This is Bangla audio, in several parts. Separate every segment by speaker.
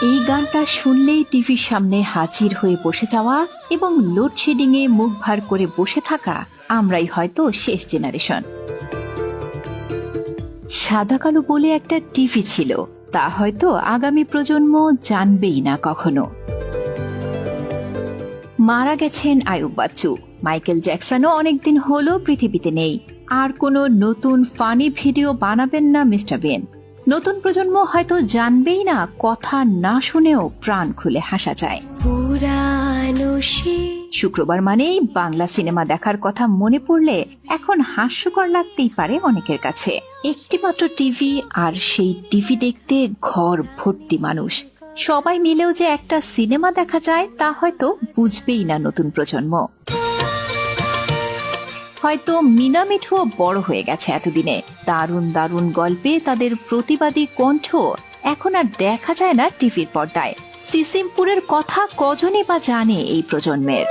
Speaker 1: এই গানটা শুনলেই টিভির সামনে হাজির হয়ে বসে যাওয়া এবং লোডশেডিং এ মুখ ভার করে বসে থাকা আমরাই হয়তো শেষ জেনারেশন। সাদা কালো বলে একটা টিভি ছিল, তা হয়তো আগামী প্রজন্ম জানবেই না কখনো। মারা গেছেন আয়ুব বাচ্চু, মাইকেল জ্যাকসনও অনেকদিন হলো পৃথিবীতে নেই। আর কোনো নতুন ফানি ভিডিও বানাবেন না মিস্টার বেন। নতুন প্রজন্ম হয়তো জানবেই না কথা না শুনেও প্রাণ খুলে হাসা যায়। শুক্রবার মানেই বাংলা সিনেমা দেখার কথা মনে পড়লে এখন হাস্যকর লাগতেই পারে অনেকের কাছে। একটিমাত্র টিভি, আর সেই টিভি দেখতে ঘর ভর্তি মানুষ। সবাই মিলেও যে একটা সিনেমা দেখা যায় তা হয়তো বুঝবেই না নতুন প্রজন্ম। হয়তো মিনা মিঠুও বড় হয়ে গেছে এতদিনে। দারুণ দারুণ গল্পে তাদের প্রতিবাদী কণ্ঠ এখন আর দেখা যায় না টিভির পর্দায়। সিসিমপুরের কথা কজনই বা জানে এই প্রজন্মের।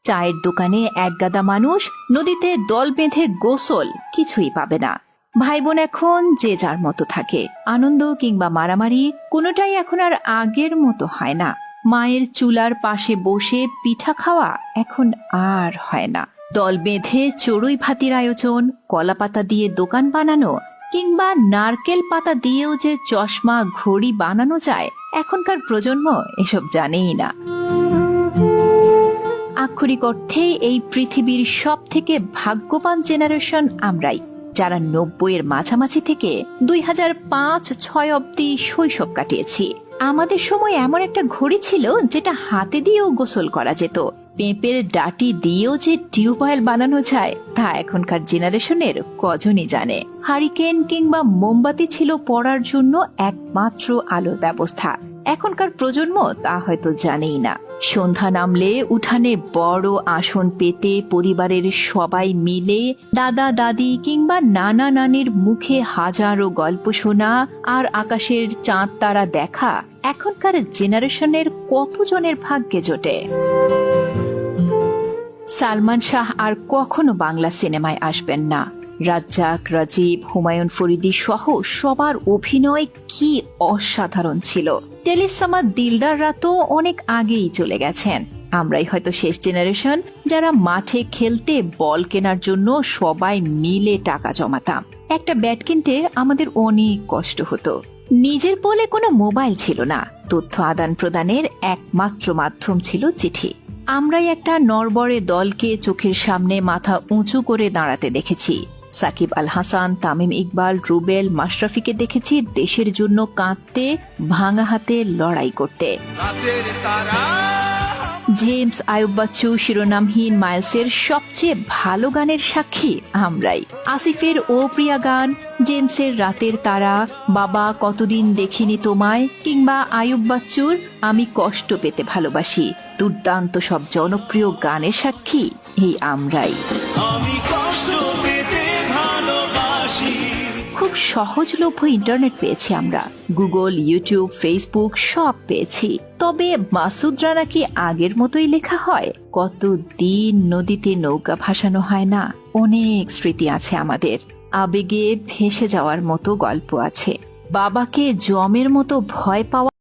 Speaker 1: চায়ের দোকানে এক গাদা মানুষ, নদীতে দল বেঁধে গোসল, কিছুই পাবে না। ভাই বোন এখন যে যার মতো থাকে। আনন্দ কিংবা মারামারি কোনোটাই এখন আর আগের মতো হয় না। মায়ের চুলার পাশে বসে পিঠা খাওয়া এখন আর হয় না। দল বেঁধে চড়ুই ভাতির আয়োজন, কলা পাতা দিয়ে দোকান বানানো কিংবা নারকেল পাতা দিয়েও যে চশমা ঘড়ি বানানো যায়, এখনকার প্রজন্ম এসব জানেই না। আক্ষরিক অর্থেই এই পৃথিবীর সব থেকে ভাগ্যবান জেনারেশন আমরাই, যারা 90-এর মাঝামাঝি থেকে 2005-06 অব্দি শৈশব কাটিয়েছি। আমাদের সময় এমন একটা ঘড়ি ছিল যেটা হাতে দিয়েও গোসল করা যেত। পেঁপের ডাটি দিয়েও যে টিউবওয়েল বানানো যায় তা এখনকার জেনারেশনের কজনই জানে। হারিকেন কিংবা মোমবাতি ছিল পড়ার জন্য একমাত্র আলোর ব্যবস্থা। এখনকার প্রজন্ম তা হয়তো জানেই না। সন্ধ্যা নামলে উঠানে বড় আসন পেতে পরিবারের সবাই মিলে দাদা দাদি কিংবা নানা নানির মুখে হাজারো গল্প শোনা আর আকাশের চাঁদ তারা দেখা এখনকার জেনারেশনের কতজনের ভাগ্যে জোটে। সালমান শাহ আর কখনো বাংলা সিনেমায় আসবেন না। রাজ্জাক, রাজীব, হুমায়ুন ফরিদি সহ সবার অভিনয় কি অসাধারণ ছিল। টেলিসামাদ দিলদাররা তো অনেক আগেই চলে গেছেন। আমরাই হয়তো শেষ জেনারেশন যারা মাঠে খেলতে বল কেনার জন্য সবাই মিলে টাকা জমাতাম। একটা ব্যাট কিনতে আমাদের অনেক কষ্ট হতো। নিজের বলে কোনো মোবাইল ছিল না। তথ্য আদান প্রদানের একমাত্র মাধ্যম ছিল চিঠি। আমরাই একটা নড়বড়ে দলকে চোখের সামনে মাথা উঁচু করে দাঁড়াতে দেখেছি। সাকিব আল হাসান, তামিম ইকবাল, রুবেল, মাশরাফিকে দেখেছি দেশের জন্য কাঁদতে, ভাঙা হাতে লড়াই করতে। জেমস, আয়ুব বাচ্চু শিরোনামহীন মাইলসের সবচেয়ে ভালো গানের সাক্ষী আমরাই। আসিফের ও প্রিয়া গান, জেমসের রাতের তারা, বাবা কতদিন দেখিনি তোমায় কিংবা আয়ুব বাচ্চুর আমি কষ্ট পেতে ভালোবাসি, দুর্দান্ত সব জনপ্রিয় গানের সাক্ষী এই আমরাই। খুব সহজলভ্য ইন্টারনেট পেয়েছি আমরা। গুগল, ইউটিউব, ফেসবুক সব পেয়েছি। তবে মাসুদ রানা কি আগের মতোই লেখা হয়? কতদিন নদীতে নৌকা ভাসানো হয় না? অনেক স্মৃতি আছে আমাদের। আবেগে ভেসে যাওয়ার মতো গল্প আছে। বাবাকে জমের মতো ভয় পাওয়া